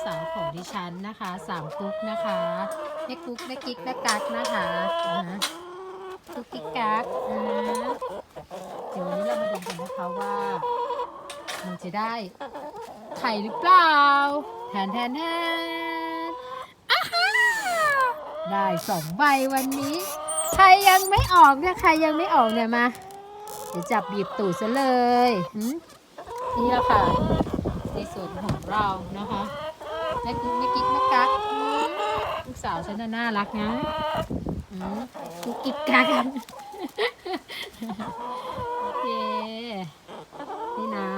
สาวของดิฉันนะคะ3กุ๊กนะคะแม่กุ๊กแม่กิ๊กแม่กั๊กนะคะกุ๊กกิ๊กกั๊กเดี๋ยววันนี้เรามาดูกันนะคะว่าเราจะได้ไข่หรือเปล่าแทนได้2 ใบวันนี้ใครยังไม่ออกเนี่ยมาเดี๋ยวจับบีบตูดซะเลยนี่แหละค่ะในส่วนของเรานะคะแม่กุ๊กแม่กิ๊กแม่กั๊กลูกสาวฉันน่ารักนะกุ๊กกิ๊กกั๊กโอเคนี่นะ